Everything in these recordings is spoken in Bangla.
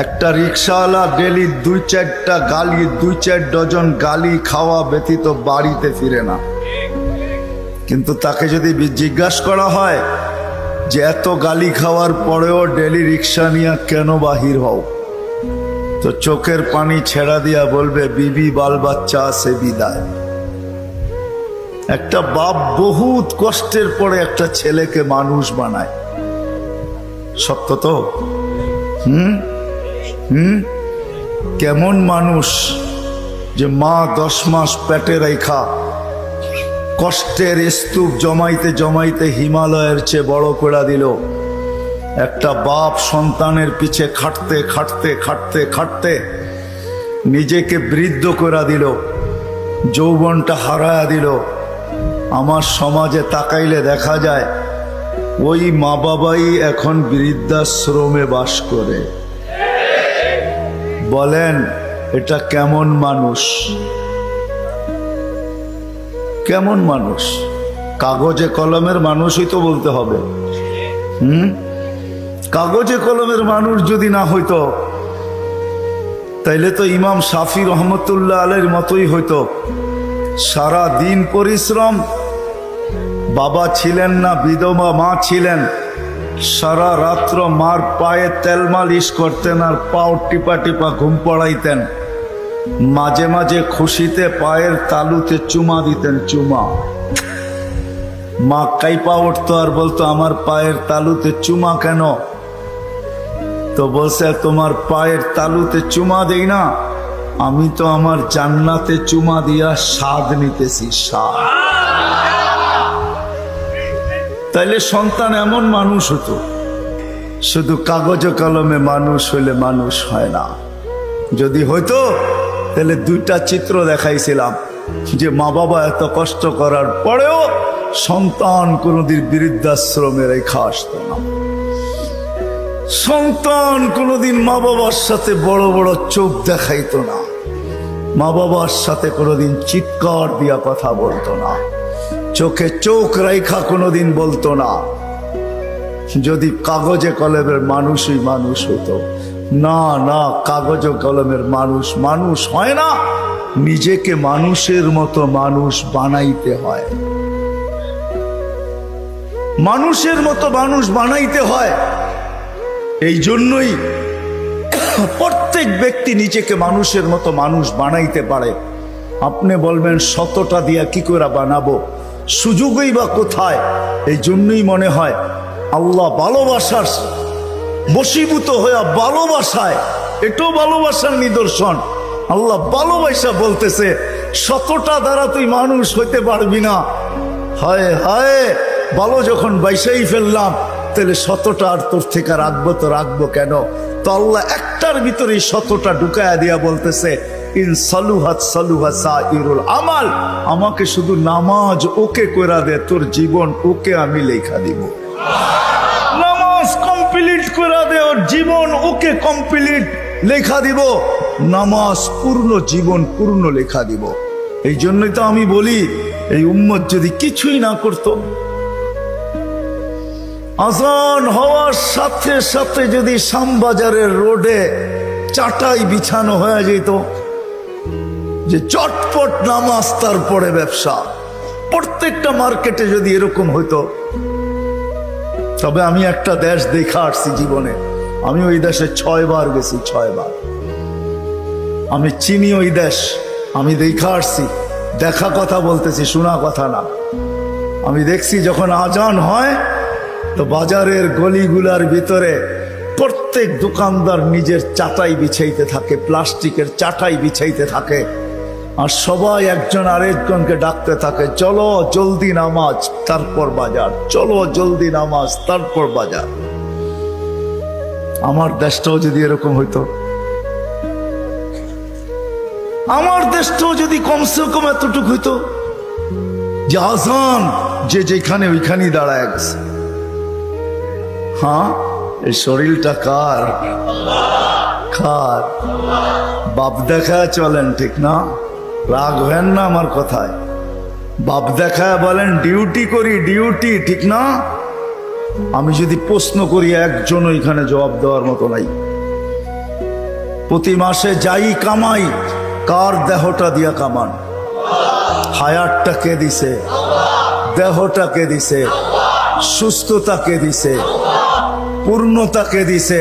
একটা রিক্সাওয়ালা ডেলি 2-4টা গালি, 2-4 ডজন গালি খাওয়া ব্যতীত বাড়িতে ফিরে না। কিন্তু তাকে যদি জিজ্ঞাসা করা হয় যে এত গালি খাওয়ার পরেও ডেলি রিক্সা নিয়ে কেন বাহির হও, তো চোখের পানি ছেড়া দিয়া বলবে বিবি বাল বাচ্চা আছে বিদায়। একটা বাপ বহুত কষ্টের পরে একটা ছেলেকে মানুষ বানায়, সত্য তো? কেমন মানুষ যে মা 10 মাস পেটে রাইখা কষ্টের স্তূপ জমাইতে জমাইতে হিমালয়ের চেয়ে বড় করে দিল। একটা বাপ সন্তানের পিছে খাটতে খাটতে খাটতে খাটতে নিজেকে বৃদ্ধ করে দিল, যৌবনটা হারায়া দিল। আমার সমাজে তাকাইলে দেখা যায় ওই মা বাবাই এখন বৃদ্ধাশ্রমে বাস করে। বলেন এটা কেমন মানুষ? কেমন মানুষ? কাগজে কলমের মানুষই তো বলতে হবে। কাগজে কলমের মানুষ যদি না হইতো তাইলে তো ইমাম শাফি রহমতুল্লাহ আলাইহির মতোই হইতো। সারা দিন পরিশ্রম, বাবা ছিলেন না, বিধবা মা ছিলেন, সারা রাত্র মার পায়ে তেল মালিশ করতেন আর পাও টিপা টিপা ঘুম পড়াইতেন। মাঝে মাঝে খুশিতে পায়ের তালুতে চুমা দিতেন, চুমা। মা কাইপা উঠতো আর বলতো আমার পায়ের তালুতে চুমা কেন? তো বলছে তোমার পায়ের তালুতে চুমা দেই না, আমি তো আমার জান্নাতে চুমা দিয়া স্বাদ নিতেছি, স্বাদ। তাইলে সন্তান এমন মানুষ হতো। শুধু কাগজ কলমে মানুষ হইলে মানুষ হয় না। যদি হইতো তাহলে 2টা চিত্র দেখাইছিলাম যে মা বাবা এত কষ্ট করার পরেও সন্তান কোনোদিন বৃদ্ধাশ্রমে রেখা আসতো না। সন্তান কোনোদিন মা বাবার সাথে বড় বড় চোখ দেখাইতো না, মা বাবার সাথে কোনোদিন চিৎকার দিয়া কথা বলতো না, চোখে চোখ রেখা কোনোদিন বলতো না। যদি কাগজে কলমের মানুষই মানুষ হতো। না না, কাগজ কলমের মানুষ মানুষ হয় না, নিজেকে মানুষের মতো মানুষ বানাইতে হয়। মানুষের মতো মানুষ বানাইতে হয়। এই জন্যই প্রত্যেক ব্যক্তি নিজেকে মানুষের মতো মানুষ বানাইতে পারে। আপনি বলবেন 100টা দিয়া কি করে বানাবো, সুযোগই বা কোথায়? এই জন্যই মনে হয় আল্লাহ ভালোবাসার বশীভূত হয়ে ভালোবাসায়, এটাও ভালোবাসার নিদর্শন। আল্লাহ ভালোবাসা বলতেছে 100টা দ্বারা তুই মানুষ হইতে পারবি না। হায় হায়, ভালো যখন বাইসাই ফেললাম তাহলে 100টা আর তোর থেকে রাখবো তো রাখবো কেন? তো আল্লাহ একটার ভিতরে 100টা ঢুকায়া দিয়া বলতেছে ইন সালুহাত সালুহা সাইরুল আমাল, আমাকে শুধু নামাজ ওকে কইরা দে, তোর জীবন ওকে আমি লেখা দিব। নামাজ কমপ্লিট কইরা দে, ওর জীবন ওকে কমপ্লিট লেখা দিব। নামাজ পূর্ণ, জীবন পূর্ণ লেখা দিব। এই জন্যই তো আমি বলি এই উম্মত যদি কিছুই না করতো, আজান হওয়ার সাথে সাথে যদি শ্যামবাজারের রোডে চাটাই বিছানো হয়ে যেত, যে চটপট নামাজ তারপরে ব্যবসা, প্রত্যেকটা মার্কেটে যদি এরকম হইতো। তবে আমি একটা দেশ দেখা আসছি জীবনে, আমি ওই দেশে 6 বার গেছি, 6 বার। আমি চিনি ওই দেশ, আমি দেখা আসছি। দেখা কথা বলতেছি, শোনা কথা না। আমি দেখছি যখন আজান হয় তো বাজারের গলিগুলার ভিতরে প্রত্যেক দোকানদার নিজের চাটাই বিছাইতে থাকে, প্লাস্টিকের চাটাই বিছাইতে থাকে, আর সবাই একজন আরেকজনকে ডাকতে থাকে, চলো জলদি নামাজ তারপর বাজার, চলো জলদি নামাজ তারপর বাজার। আমার দেশটাও যদি এরকম হইতো, আমার দেশটাও যদি কমসে কম এতটুকু হইতো যে আজান যে যেখানে ওইখানেই দাঁড়ায় গেছে। হ্যাঁ, এই শরীরটা কার? কার? বাপ দেখা চলেন, ঠিক না? রাগ হেন না আমার কথায়। বাপ দেখা বলেন ডিউটি করি, ডিউটি, ঠিক না? আমি যদি প্রশ্ন করি একজন ওইখানে জবাব দেওয়ার মতো নাই। প্রতি মাসে যাই কামাই, কার দেহটা দিয়া কামান? হায়াতটা কে দিছে? দেহটা কে দিছে? সুস্থতা কে দিছে? পূর্ণতা কে দিছে?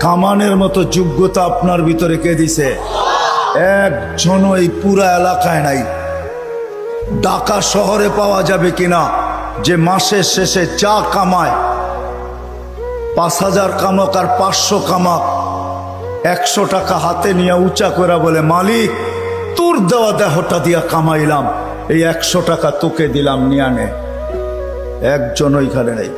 কামানের মতো যোগ্যতা আপনার ভিতরে কে দিছে? একজন এই পুরা এলাকায় নাই। ঢাকা শহরে পাওয়া যাবে কিনা যে মাসের শেষে যা কামায়, 5,000 কামাক আর 500 কামাক, 100 টাকা হাতে নিয়ে উঁচা করে বলে, মালিক তোর দেওয়া দেহটা দিয়া কামাইলাম, এই 100 টাকা তোকে দিলাম, নিয়ে নে। একজন ওইখানে নেই।